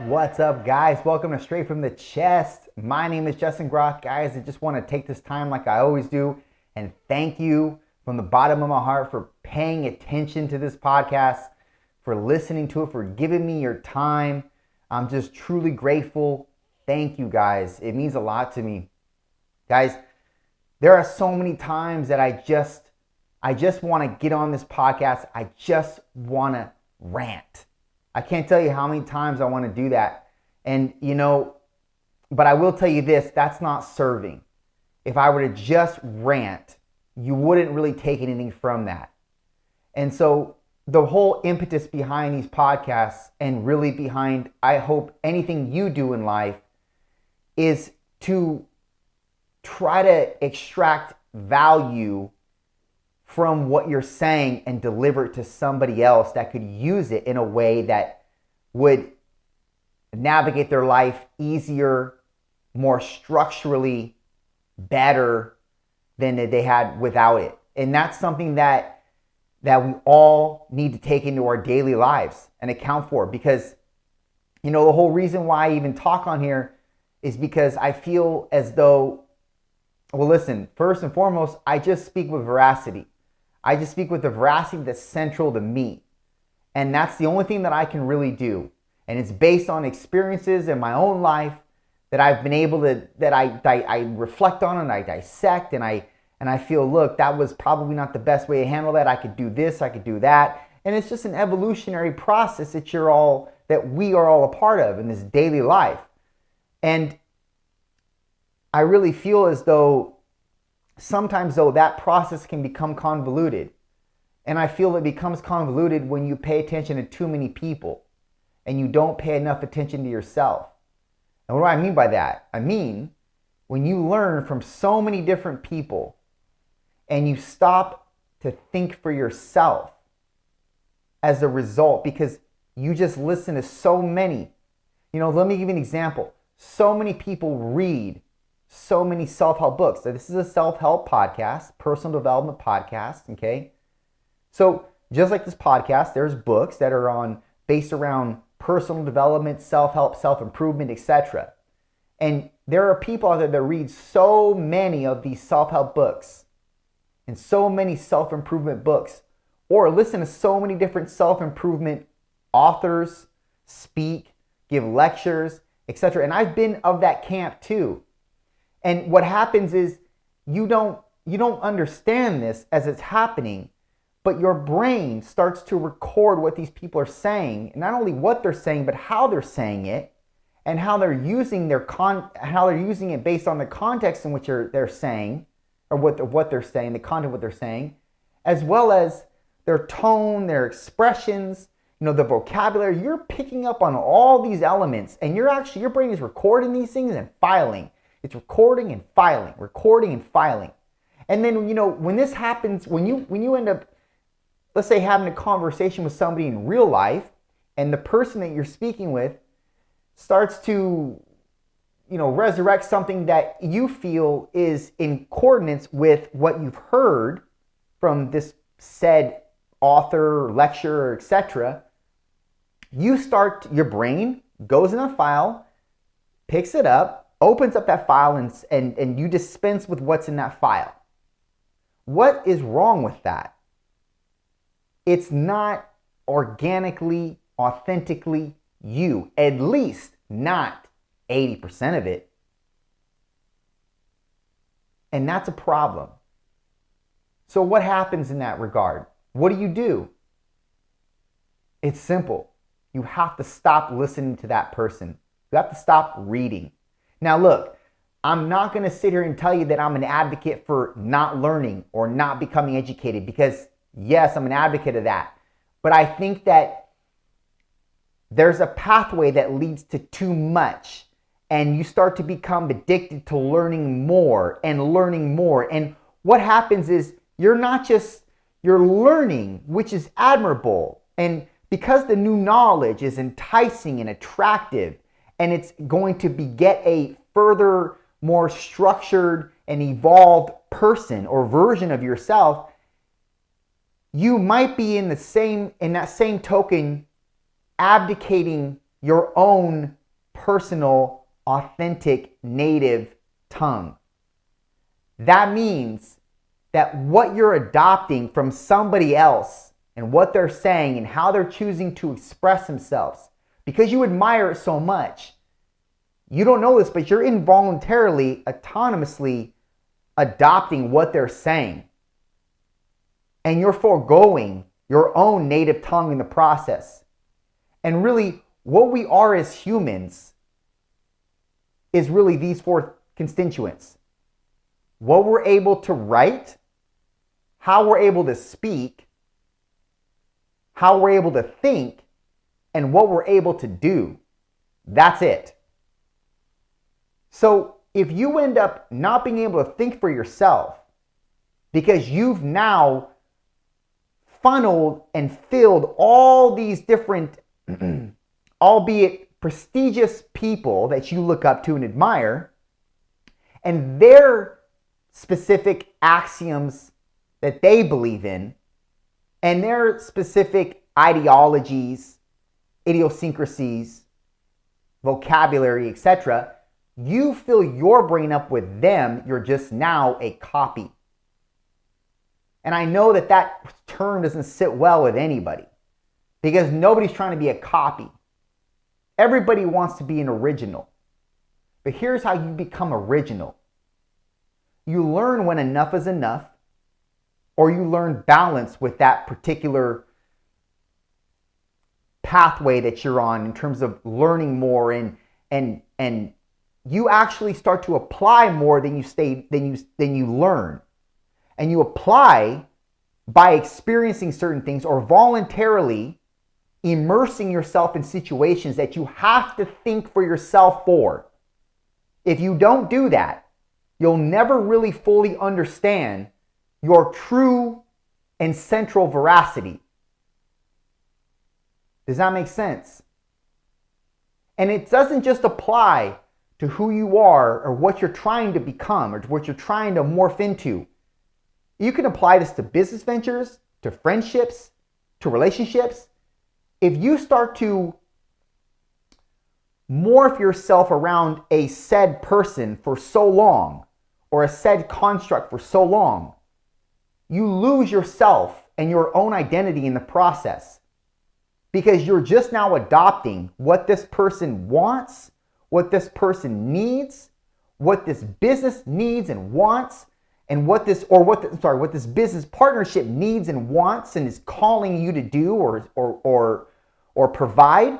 What's up, guys? Welcome to Straight from the Chest. My name is Justin Groth. Guys, I just want to take this time, like I always do, and thank you from the bottom of my heart for paying attention to this podcast, for listening to it, for giving me your time. I'm just truly grateful. Thank you, guys. It means a lot to me. Guys, there are so many times that I just want to get on this podcast. I just want to rant. I can't tell you how many times I want to do that. And, but I will tell you this, that's not serving. If I were to just rant, you wouldn't really take anything from that. And so the whole impetus behind these podcasts and really behind, I hope, anything you do in life is to try to extract value from what you're saying and deliver it to somebody else that could use it in a way that would navigate their life easier, more structurally better than they had without it. And that's something that we all need to take into our daily lives and account for, because the whole reason why I even talk on here is because I feel as though, well, listen, first and foremost, I just speak with veracity. I just speak with the veracity that's central to me. And that's the only thing that I can really do. And it's based on experiences in my own life that I've been able to, that I reflect on and I dissect, and I feel, look, that was probably not the best way to handle that. I could do this, I could do that. And it's just an evolutionary process that we are all a part of in this daily life. And I really feel as though sometimes, though, that process can become convoluted. And I feel it becomes convoluted when you pay attention to too many people and you don't pay enough attention to yourself. And what do I mean by that? I mean, when you learn from so many different people and you stop to think for yourself as a result, because you just listen to so many. Let me give you an example. So many people read so many self-help books. So this is a self-help podcast, personal development podcast, okay? So just like this podcast, there's books that are based around personal development, self-help, self-improvement, etc. And there are people out there that read so many of these self-help books and so many self-improvement books, or listen to so many different self-improvement authors speak, give lectures, etc. And I've been of that camp too. And what happens is you don't understand this as it's happening, but your brain starts to record what these people are saying, and not only what they're saying, but how they're saying it, and how they're using how they're using it based on the context in which they're saying, or what they're saying, the content of what they're saying, as well as their tone, their expressions, the vocabulary. You're picking up on all these elements, and your brain is recording these things and filing. It's recording and filing, recording and filing. And then, when this happens, when you end up, let's say, having a conversation with somebody in real life, and the person that you're speaking with starts to, resurrect something that you feel is in coordinates with what you've heard from this said author, lecturer, etc., your brain goes in a file, picks it up, opens up that file, and you dispense with what's in that file. What is wrong with that? It's not organically, authentically you, at least not 80% of it. And that's a problem. So what happens in that regard? What do? It's simple. You have to stop listening to that person. You have to stop reading. Now look, I'm not going to sit here and tell you that I'm an advocate for not learning or not becoming educated, because yes, I'm an advocate of that. But I think that there's a pathway that leads to too much, and you start to become addicted to learning more and learning more. And what happens is you're learning, which is admirable. And because the new knowledge is enticing and attractive, and it's going to beget a further, more structured and evolved person or version of yourself, you might be in that same token, abdicating your own personal, authentic, native tongue. That means that what you're adopting from somebody else and what they're saying and how they're choosing to express themselves, because you admire it so much, you don't know this, but you're involuntarily, autonomously adopting what they're saying. And you're foregoing your own native tongue in the process. And really, what we are as humans is really these four constituents. What we're able to write, how we're able to speak, how we're able to think, and what we're able to do. That's it. So if you end up not being able to think for yourself because you've now funneled and filled all these different, albeit prestigious people that you look up to and admire, and their specific axioms that they believe in, and their specific ideologies, idiosyncrasies, vocabulary, etc., you fill your brain up with them, you're just now a copy. And I know that that term doesn't sit well with anybody because nobody's trying to be a copy. Everybody wants to be an original. But here's how you become original. You learn when enough is enough, or you learn balance with that particular pathway that you're on in terms of learning more, and you actually start to apply more than you learn. And you apply by experiencing certain things or voluntarily immersing yourself in situations that you have to think for yourself for. If you don't do that, you'll never really fully understand your true and central veracity. Does that make sense? And it doesn't just apply to who you are or what you're trying to become or what you're trying to morph into. You can apply this to business ventures, to friendships, to relationships. If you start to morph yourself around a said person for so long, or a said construct for so long, you lose yourself and your own identity in the process. Because you're just now adopting what this person wants, what this person needs, what this business needs and wants, and what this business partnership needs and wants and is calling you to do or provide.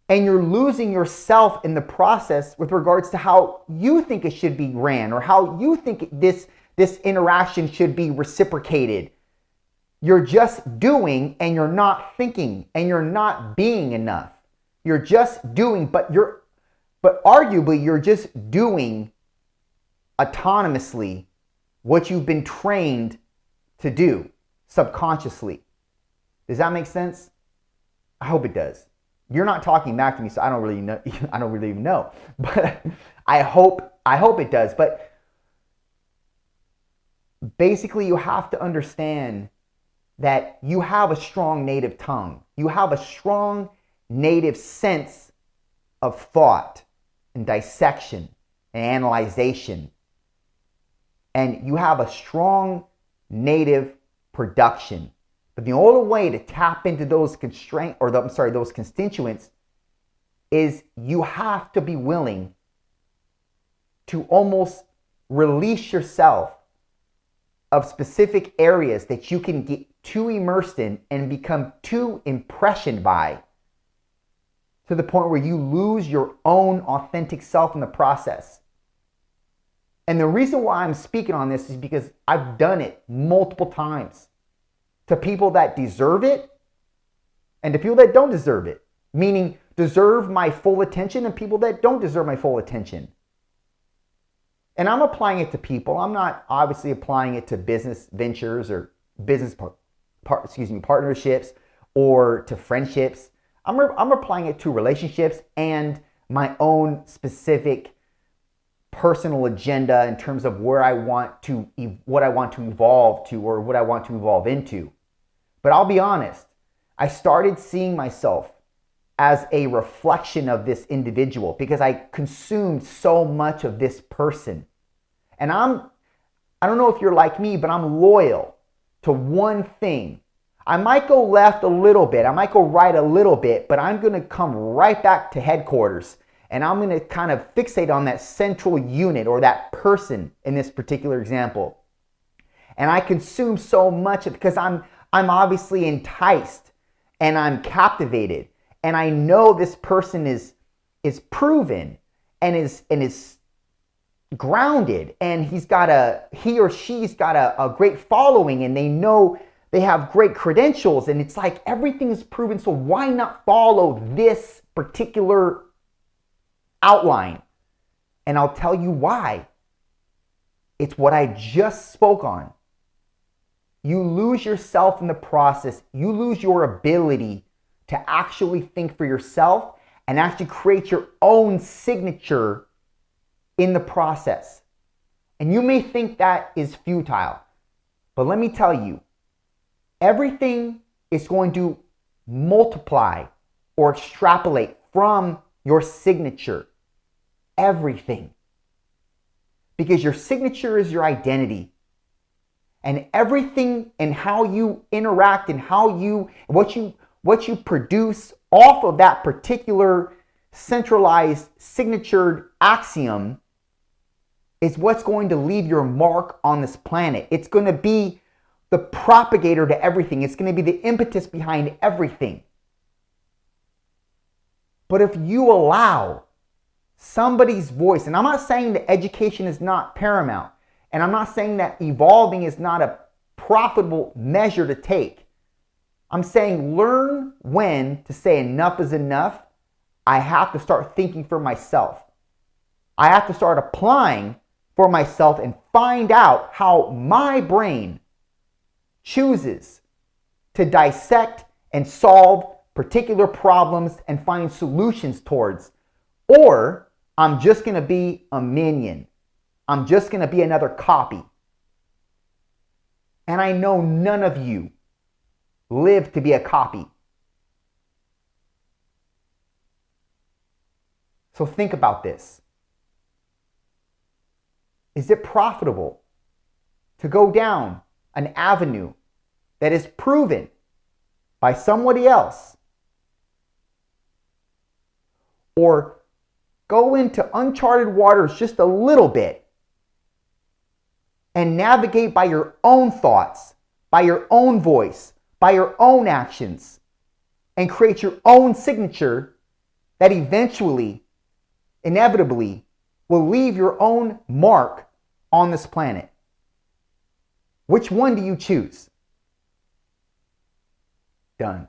And you're losing yourself in the process with regards to how you think it should be ran or how you think this interaction should be reciprocated. You're just doing and you're not thinking and you're not being enough. You're just doing, but arguably you're just doing autonomously what you've been trained to do subconsciously. Does that make sense? I hope it does. You're not talking back to me, so I don't really know. I don't really even know, but I hope it does. But basically, you have to understand that you have a strong native tongue. You have a strong native sense of thought and dissection and analyzation. And you have a strong native production. But the only way to tap into those those constituents is you have to be willing to almost release yourself of specific areas that you can get too immersed in and become too impressioned by, to the point where you lose your own authentic self in the process. And the reason why I'm speaking on this is because I've done it multiple times to people that deserve it and to people that don't deserve it, meaning deserve my full attention and people that don't deserve my full attention. And I'm applying it to people. I'm not obviously applying it to business ventures or business partnerships or to friendships. I'm applying it to relationships and my own specific personal agenda in terms of what I want to evolve to or what I want to evolve into. But I'll be honest, I started seeing myself as a reflection of this individual because I consumed so much of this person. And I don't know if you're like me, but I'm loyal to one thing. I might go left a little bit, I might go right a little bit, but I'm going to come right back to headquarters. And I'm going to kind of fixate on that central unit or that person in this particular example. And I consume so much because I'm obviously enticed and I'm captivated. And I know this person is proven and is grounded, and he or she's got a great following, and they know they have great credentials, and it's like everything is proven, so why not follow this particular outline? And I'll tell you why. It's what I just spoke on. You lose yourself in the process. You lose your ability to actually think for yourself and actually create your own signature in the process. And you may think that is futile, but let me tell you, everything is going to multiply or extrapolate from your signature. Everything. Because your signature is your identity. And everything and how you interact and what you produce off of that particular centralized signatured axiom is what's going to leave your mark on this planet. It's going to be the propagator to everything. It's going to be the impetus behind everything. But if you allow somebody's voice, and I'm not saying that education is not paramount, and I'm not saying that evolving is not a profitable measure to take. I'm saying learn when to say enough is enough. I have to start thinking for myself. I have to start applying for myself and find out how my brain chooses to dissect and solve particular problems and find solutions towards. Or I'm just going to be a minion. I'm just going to be another copy. And I know none of you live to be a copy. So think about this. Is it profitable to go down an avenue that is proven by somebody else? Or go into uncharted waters just a little bit and navigate by your own thoughts, by your own voice, by your own actions, and create your own signature that eventually, inevitably, will leave your own mark on this planet? Which one do you choose? Done.